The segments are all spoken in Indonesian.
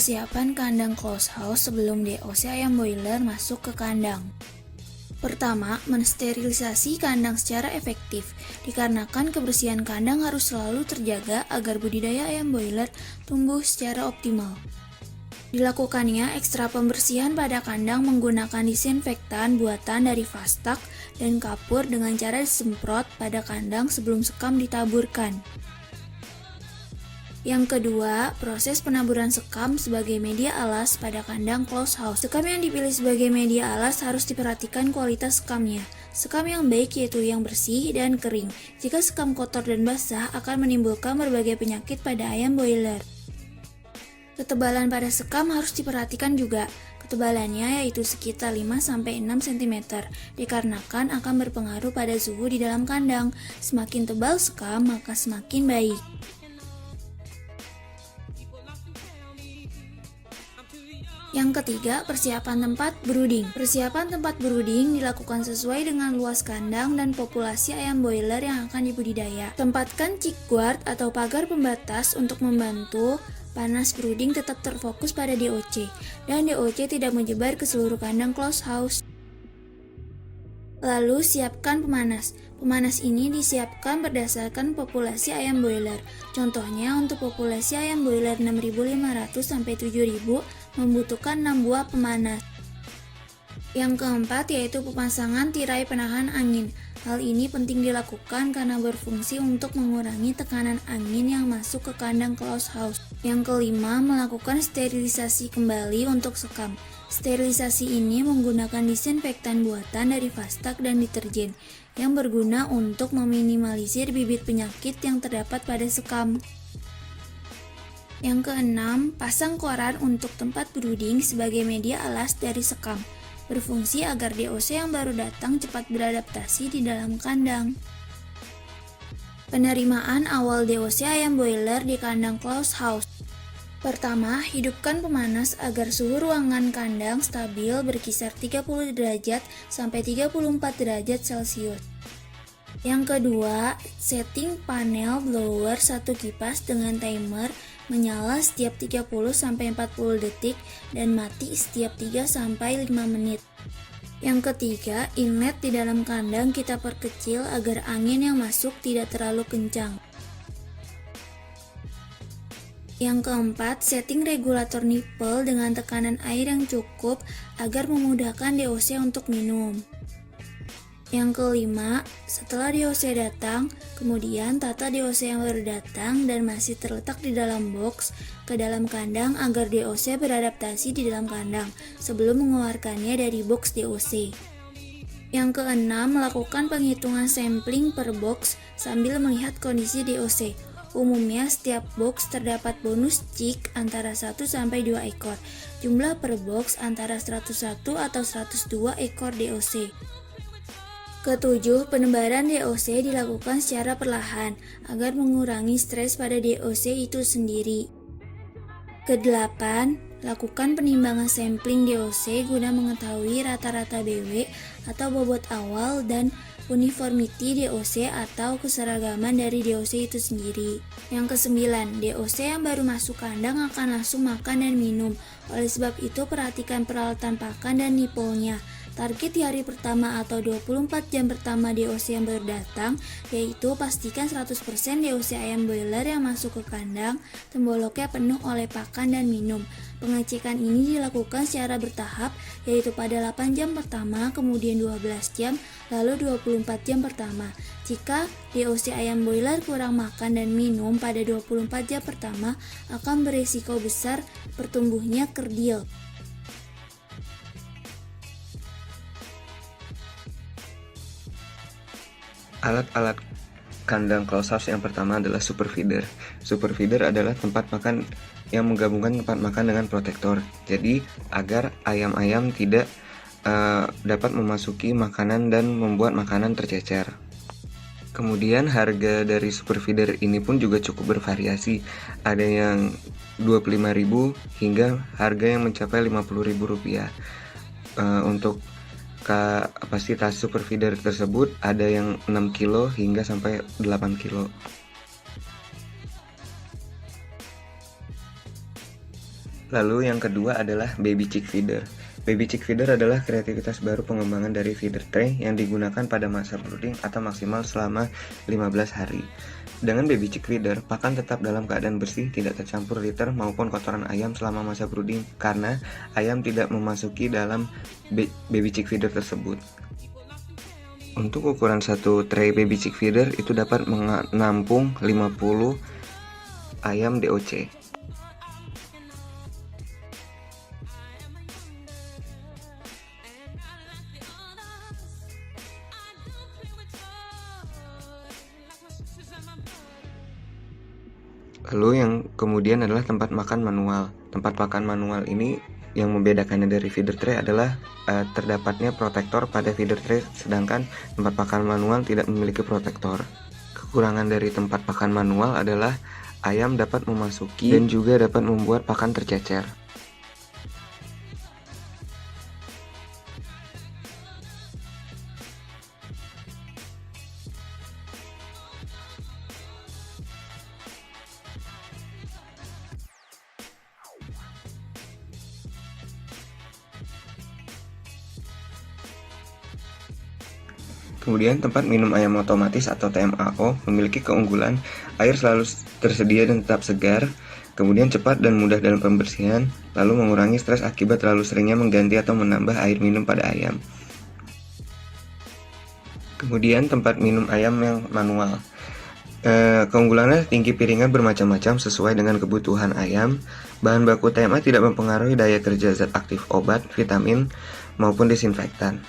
Persiapan kandang close house sebelum DOC ayam boiler masuk ke kandang. Pertama, mensterilisasi kandang secara efektif, dikarenakan kebersihan kandang harus selalu terjaga agar budidaya ayam boiler tumbuh secara optimal. Dilakukannya ekstra pembersihan pada kandang menggunakan disinfektan buatan dari Fastak dan kapur dengan cara disemprot pada kandang sebelum sekam ditaburkan. Yang kedua, proses penaburan sekam sebagai media alas pada kandang close house. Sekam yang dipilih sebagai media alas harus diperhatikan kualitas sekamnya. Sekam yang baik yaitu yang bersih dan kering. Jika sekam kotor dan basah akan menimbulkan berbagai penyakit pada ayam boiler. Ketebalan pada sekam harus diperhatikan juga. Ketebalannya yaitu sekitar 5-6 cm, dikarenakan akan berpengaruh pada suhu di dalam kandang. Semakin tebal sekam, maka semakin baik. Yang ketiga, persiapan tempat brooding. Persiapan tempat brooding dilakukan sesuai dengan luas kandang dan populasi ayam boiler yang akan dibudidaya. Tempatkan chick guard atau pagar pembatas untuk membantu panas brooding tetap terfokus pada DOC, dan DOC tidak menyebar ke seluruh kandang close house. Lalu siapkan pemanas. Pemanas ini disiapkan berdasarkan populasi ayam boiler. Contohnya untuk populasi ayam boiler 6.500 sampai 7.000 membutuhkan 6 buah pemanas. Yang keempat yaitu pemasangan tirai penahan angin. Hal ini penting dilakukan karena berfungsi untuk mengurangi tekanan angin yang masuk ke kandang close house. Yang kelima, melakukan sterilisasi kembali untuk sekam. Sterilisasi ini menggunakan disinfektan buatan dari Fastak dan deterjen yang berguna untuk meminimalisir bibit penyakit yang terdapat pada sekam. Yang keenam, pasang koran untuk tempat brooding sebagai media alas dari sekam. Berfungsi agar DOC yang baru datang cepat beradaptasi di dalam kandang. Penerimaan awal DOC ayam boiler di kandang close house. Pertama, hidupkan pemanas agar suhu ruangan kandang stabil berkisar 30 derajat sampai 34 derajat Celcius. Yang kedua, setting panel blower satu kipas dengan timer menyala setiap 30-40 detik dan mati setiap 3-5 menit. Yang ketiga, inlet di dalam kandang kita perkecil agar angin yang masuk tidak terlalu kencang. Yang keempat, setting regulator nipple dengan tekanan air yang cukup agar memudahkan DOC untuk minum. Yang kelima, setelah DOC datang, kemudian tata DOC yang baru datang dan masih terletak di dalam box ke dalam kandang agar DOC beradaptasi di dalam kandang sebelum mengeluarkannya dari box DOC. Yang keenam, melakukan penghitungan sampling per box sambil melihat kondisi DOC. Umumnya setiap box terdapat bonus chick antara 1-2 ekor. Jumlah per box antara 101 atau 102 ekor DOC. Ketujuh, penebaran DOC dilakukan secara perlahan agar mengurangi stres pada DOC itu sendiri. Kedelapan, lakukan penimbangan sampling DOC guna mengetahui rata-rata BW atau bobot awal dan uniformity DOC atau keseragaman dari DOC itu sendiri. Yang kesembilan, DOC yang baru masuk kandang akan langsung makan dan minum. Oleh sebab itu perhatikan peralatan pakan dan nipolnya. Target di hari pertama atau 24 jam pertama DOC yang baru datang, yaitu pastikan 100% DOC ayam boiler yang masuk ke kandang temboloknya penuh oleh pakan dan minum. Pengecekan ini dilakukan secara bertahap, yaitu pada 8 jam pertama, kemudian 12 jam, lalu 24 jam pertama. Jika DOC ayam boiler kurang makan dan minum pada 24 jam pertama, akan berisiko besar bertumbuhnya kerdil. Alat-alat kandang close house yang pertama adalah super feeder. Super feeder adalah tempat makan yang menggabungkan tempat makan dengan protektor. Jadi agar ayam-ayam tidak dapat memasuki makanan dan membuat makanan tercecer. Kemudian harga dari super feeder ini pun juga cukup bervariasi. Ada yang 25.000 hingga harga yang mencapai Rp50.000. Untuk kapasitas super feeder tersebut ada yang 6 kilo hingga sampai 8 kilo. Lalu yang kedua adalah baby chick feeder. Baby chick feeder adalah kreativitas baru pengembangan dari feeder tray yang digunakan pada masa brooding atau maksimal selama 15 hari. Dengan baby chick feeder, pakan tetap dalam keadaan bersih, tidak tercampur litter maupun kotoran ayam selama masa brooding karena ayam tidak memasuki dalam baby chick feeder tersebut. Untuk ukuran satu tray baby chick feeder itu dapat menampung 50 ayam DOC. Lalu yang kemudian adalah tempat makan manual. Tempat makan manual ini yang membedakannya dari feeder tray adalah terdapatnya protektor pada feeder tray, sedangkan tempat makan manual tidak memiliki protektor. Kekurangan dari tempat pakan manual adalah ayam dapat memasuki dan juga dapat membuat pakan tercecer. Kemudian tempat minum ayam otomatis atau TMAO memiliki keunggulan air selalu tersedia dan tetap segar, kemudian cepat dan mudah dalam pembersihan, lalu mengurangi stres akibat terlalu seringnya mengganti atau menambah air minum pada ayam. Kemudian tempat minum ayam yang manual. Keunggulannya tinggi piringan bermacam-macam sesuai dengan kebutuhan ayam. Bahan baku TMA tidak mempengaruhi daya kerja zat aktif obat, vitamin, maupun disinfektan.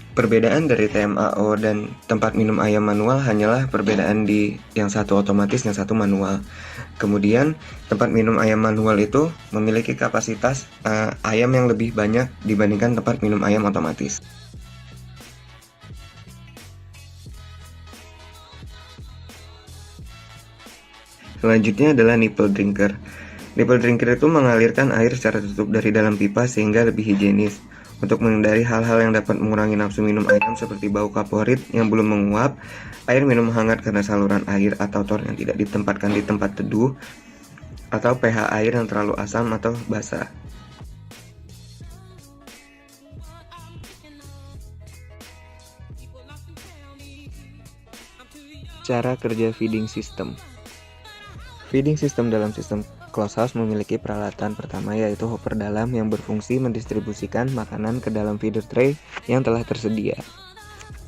Perbedaan dari TMAO dan tempat minum ayam manual hanyalah perbedaan di yang satu otomatis, yang satu manual. Kemudian tempat minum ayam manual itu memiliki kapasitas ayam yang lebih banyak dibandingkan tempat minum ayam otomatis. Selanjutnya adalah nipple drinker. Nipple drinker itu mengalirkan air secara tertutup dari dalam pipa sehingga lebih higienis. Untuk menghindari hal-hal yang dapat mengurangi nafsu minum ayam seperti bau kaporit yang belum menguap, air minum hangat karena saluran air atau tor yang tidak ditempatkan di tempat teduh, atau pH air yang terlalu asam atau basah. Cara kerja feeding system. Feeding system dalam sistem closed house memiliki peralatan pertama, yaitu hopper dalam yang berfungsi mendistribusikan makanan ke dalam feeder tray yang telah tersedia.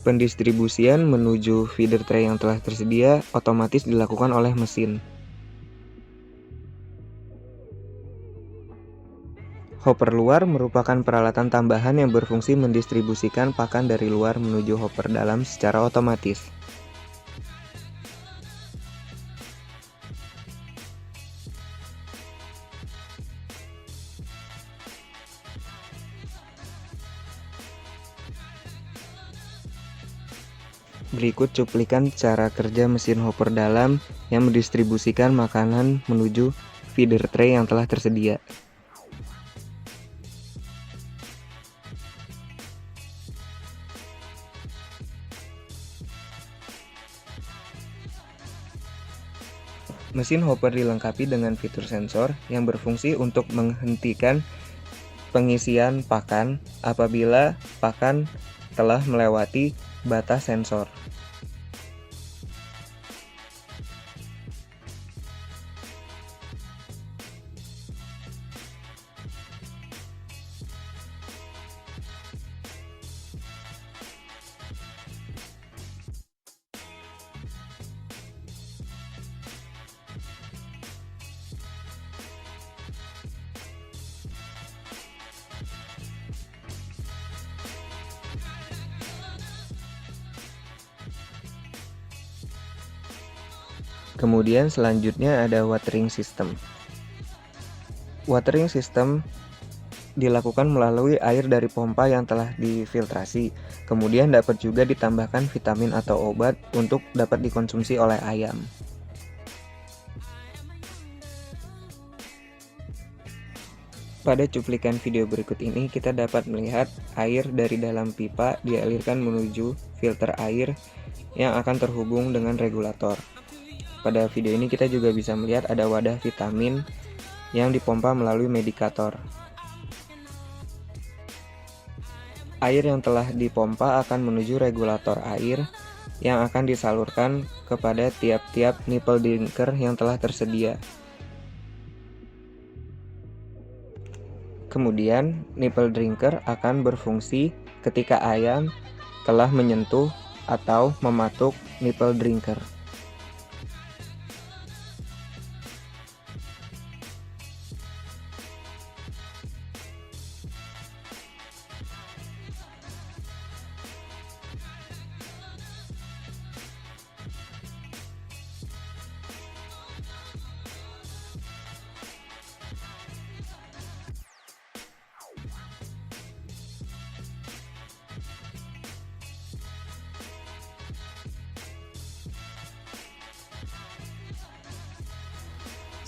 Pendistribusian menuju feeder tray yang telah tersedia otomatis dilakukan oleh mesin. Hopper luar merupakan peralatan tambahan yang berfungsi mendistribusikan pakan dari luar menuju hopper dalam secara otomatis. Berikut cuplikan cara kerja mesin hopper dalam yang mendistribusikan makanan menuju feeder tray yang telah tersedia. Mesin hopper dilengkapi dengan fitur sensor yang berfungsi untuk menghentikan pengisian pakan apabila pakan telah melewati batas sensor. Kemudian selanjutnya ada watering system. Watering system dilakukan melalui air dari pompa yang telah difiltrasi. Kemudian dapat juga ditambahkan vitamin atau obat untuk dapat dikonsumsi oleh ayam. Pada cuplikan video berikut ini kita dapat melihat air dari dalam pipa dialirkan menuju filter air yang akan terhubung dengan regulator. Pada video ini kita juga bisa melihat ada wadah vitamin yang dipompa melalui medikator. Air yang telah dipompa akan menuju regulator air yang akan disalurkan kepada tiap-tiap nipple drinker yang telah tersedia. Kemudian, nipple drinker akan berfungsi ketika ayam telah menyentuh atau mematuk nipple drinker.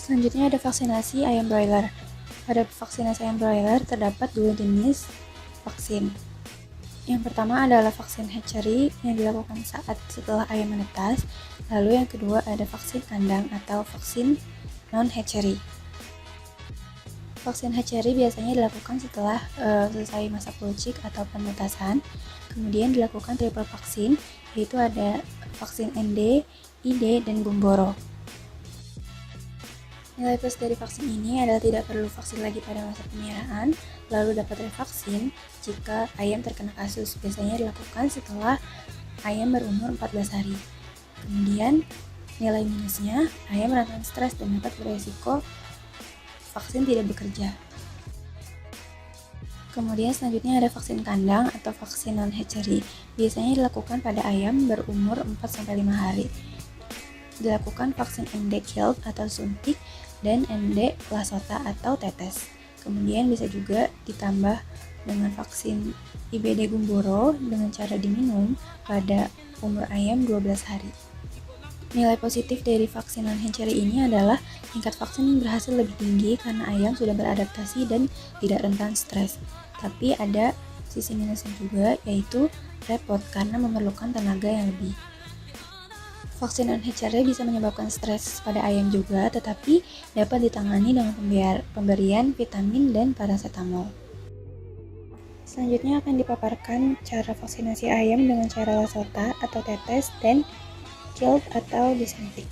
Selanjutnya ada vaksinasi ayam broiler. Pada vaksinasi ayam broiler terdapat dua jenis vaksin. Yang pertama adalah vaksin hatchery yang dilakukan saat setelah ayam menetas. Lalu yang kedua ada vaksin kandang atau vaksin non-hatchery. Vaksin hatchery biasanya dilakukan setelah selesai masa pulcik atau penetasan. Kemudian dilakukan triple vaksin, yaitu ada vaksin ND, ID, dan Gumboro. Nilai plus dari vaksin ini adalah tidak perlu vaksin lagi pada masa pemeliharaan, lalu dapat revaksin jika ayam terkena kasus. Biasanya dilakukan setelah ayam berumur 14 hari. Kemudian nilai minusnya, ayam rentan stres dan dapat beresiko vaksin tidak bekerja. Kemudian selanjutnya ada vaksin kandang atau vaksin non-hatchery. Biasanya dilakukan pada ayam berumur 4-5 hari. Dilakukan vaksin ND killed atau suntik dan ND lasota atau tetes. Kemudian bisa juga ditambah dengan vaksin IBD Gumboro dengan cara diminum pada umur ayam 12 hari. Nilai positif dari vaksin non-hatchery ini adalah tingkat vaksin berhasil lebih tinggi karena ayam sudah beradaptasi dan tidak rentan stres. Tapi ada sisi minusnya juga, yaitu repot karena memerlukan tenaga yang lebih. Vaksin non-hatchery bisa menyebabkan stres pada ayam juga, tetapi dapat ditangani dengan pemberian vitamin dan paracetamol. Selanjutnya akan dipaparkan cara vaksinasi ayam dengan cara lasota atau tetes dan killed atau disuntik.